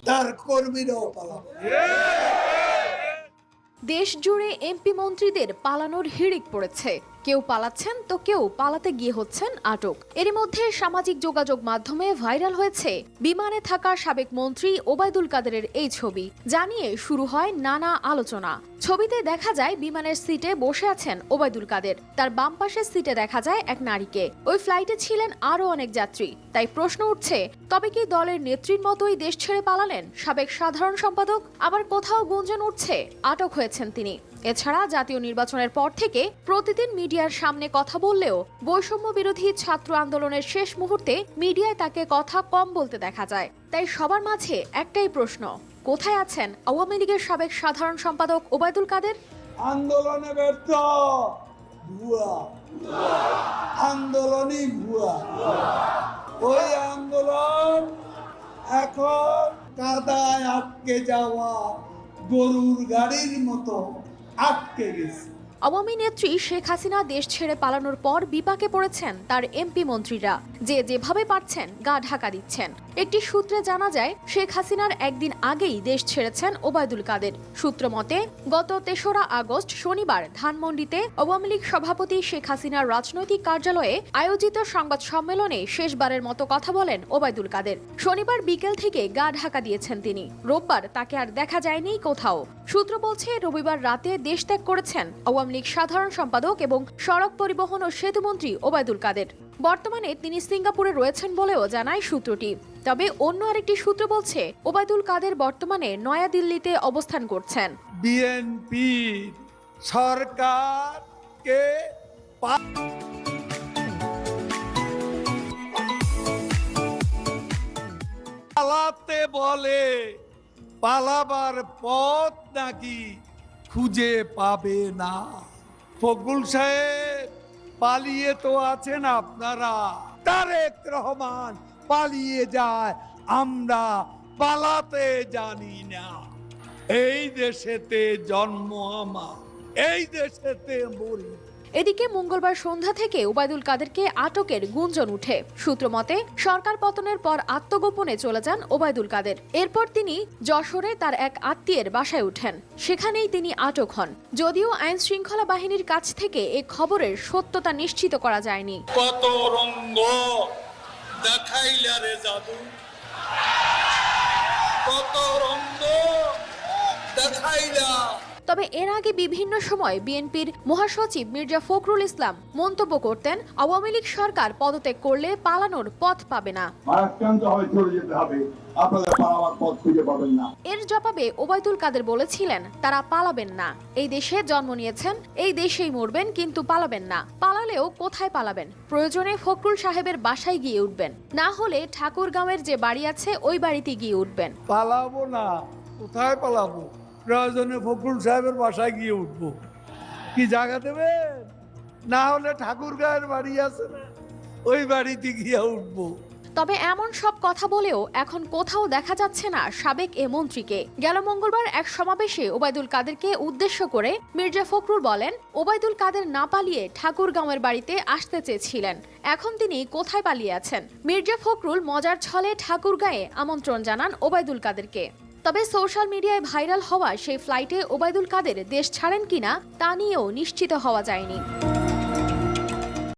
তার কর্মীরাও পালাবে। দেশ জুড়ে এমপি মন্ত্রীদের পালানোর হিড়িক পড়েছে। কেউ পালাচ্ছেন তো কেউ পালাতে গিয়ে হচ্ছেন আটক। এরই মধ্যে সামাজিক যোগাযোগ মাধ্যমে ভাইরাল হয়েছে বিমানে থাকা সাবেক মন্ত্রী ওবায়দুল কাদেরের এই ছবি, জানিয়ে শুরু হয় নানা আলোচনা। ছবিতে দেখা যায় বিমানের সিটে বসে আছেন ওবায়দুল কাদের, তার বাম পাশের সিটে দেখা যায় এক নারীকে। ওই ফ্লাইটে ছিলেন আরো অনেক যাত্রী। তাই প্রশ্ন উঠছে, তবে কি দলের নেত্রীর মতোই দেশ ছেড়ে পালালেন সাবেক সাধারণ সম্পাদক? আবার কোথাও গুঞ্জন উঠছে আটক হয়েছেন তিনি। এছাড়া জাতীয় নির্বাচনের পর থেকে প্রতিদিন মিডিয়ার সামনে কথা বললেও বৈষম্য বিরোধী ছাত্র আন্দোলনের শেষ মুহূর্তে মিডিয়ায় তাকে কথা কম বলতে দেখা যায়। তাই সবার মাঝে একটাই প্রশ্ন, কোথায় আছেন আওয়ামী লীগের সাবেক সাধারণ সম্পাদক ওবায়দুল কাদের? আন্দোলনে ব্যর্থ, ভুয়া আন্দোলনই ভুয়া। ওই আন্দোলন এখন কাদায় আটকে যাওয়া গরুর গাড়ির মতো আটকে গেছে। আওয়ামী নেত্রী শেখ হাসিনা দেশ ছেড়ে পালানোর পর বিপাকে পড়েছেন তার এমপি মন্ত্রীরা, যে যেভাবে পারছেন গা ঢাকা দিচ্ছেন। একটি সূত্রে জানা যায়, শেখ হাসিনার একদিন আগেই দেশ ছেড়েছেন ওবায়দুল কাদের। সূত্র মতে, গত ৩রা আগস্ট শনিবার ধানমন্ডিতে আওয়ামী লীগ সভাপতি শেখ হাসিনার রাজনৈতিক কার্যালয়ে আয়োজিত সংবাদ সম্মেলনে শেষবারের মতো কথা বলেন ওবায়দুল কাদের। শনিবার বিকেল থেকে গা ঢাকা দিয়েছেন তিনি। রোববার তাকে আর দেখা যায়নি কোথাও। সূত্র বলছে, রবিবার রাতে দেশ ত্যাগ করেছেন আওয়ামী লীগ সাধারণ সম্পাদক এবং সড়ক পরিবহন ও সেতুমন্ত্রী ওবায়দুল কাদের। বর্তমানে তিনি সিঙ্গাপুরে রয়েছেন বলেও জানায় সূত্রটি। তবে অন্য আরেকটি সূত্র বলছে, ওবায়দুল কাদের বর্তমানে নয়াদিল্লিতে অবস্থান করছেন। বিএনপি সরকারকে পালাতে বলে, পালাবার পথ নাকি খুঁজে পাবে না। ফখরুল সাহেব পালিয়ে তো আছেন আপনারা, তারেক রহমান পালিয়ে যায়, আমরা পালাতে জানি না। এই দেশেতে জন্ম আমার, এই দেশেতে মরি। এদিকে মঙ্গলবার সন্ধ্যা থেকে ওবায়দুল কাদেরকে আটকের গুঞ্জন উঠে। সূত্র মতে, সরকার পতনের পর আত্মগোপনে চলে যান ওবায়দুল কাদের। এরপর তিনি যশোরে তার এক আত্মীয়ের বাসায় উঠেন, সেখানেই তিনি আটক হন। যদিও আইন শৃঙ্খলা বাহিনীর কাছ থেকে এই খবরের সত্যতা নিশ্চিত করা যায়নি। কত রঙ্গ দেখাইলা রে জাদু, কত রঙ্গ দেখাইলা। তবে এর আগে বিভিন্ন সময় বিএনপির মহাসচিব মির্জা ফখরুল ইসলাম মন্তব্য করতেন, আওয়ামী লীগ সরকার পদত্যাগ করলে পালানোর পথ পাবে না। এর জবাবে ওবায়দুল কাদের বলেছিলেন, তারা পালাবেন না। এই দেশে জন্ম নিয়েছেন, এই দেশেই মরবেন, কিন্তু পালাবেন না। পালালেও কোথায় পালাবেন? প্রয়োজনে ফখরুল সাহেবের বাসায় গিয়ে উঠবেন, না হলে ঠাকুরগাঁওয়ের যে বাড়ি আছে ওই বাড়িতে গিয়ে উঠবেন। পালাবো না, কোথায় পালাবো? প্রয়োজনে ফখরুল সাহেবের বাসায় গিয়ে উঠবো। কি জায়গা দেবেন? না হলে ঠাকুরগাঁয়ের বাড়ি আছে না, ওই বাড়িতে গিয়ে উঠবো। তবে এমন সব কথা বলেও এখন কোথাও দেখা যাচ্ছে না সাবেক এ মন্ত্রীকে। গেল মঙ্গলবার এক সমাবেশে ওবায়দুল কাদেরকে উদ্দেশ্য করে মির্জা ফখরুল বলেন, ওবায়দুল কাদের না পালিয়ে ঠাকুরগাঁওয়ের বাড়িতে আসতে চেয়েছিলেন, এখন তিনি কোথায় পালিয়ে আছেন? মির্জা ফখরুল মজার ছলে ঠাকুরগাঁয়ে আমন্ত্রণ জানান ওবায়দুল কাদেরকে। তবে সোশ্যাল মিডিয়ায় ভাইরাল হওয়া সেই ফ্লাইটে ওবায়দুল কাদের দেশ ছাড়েন কিনা তা নিয়েও নিশ্চিত হওয়া যায়নি।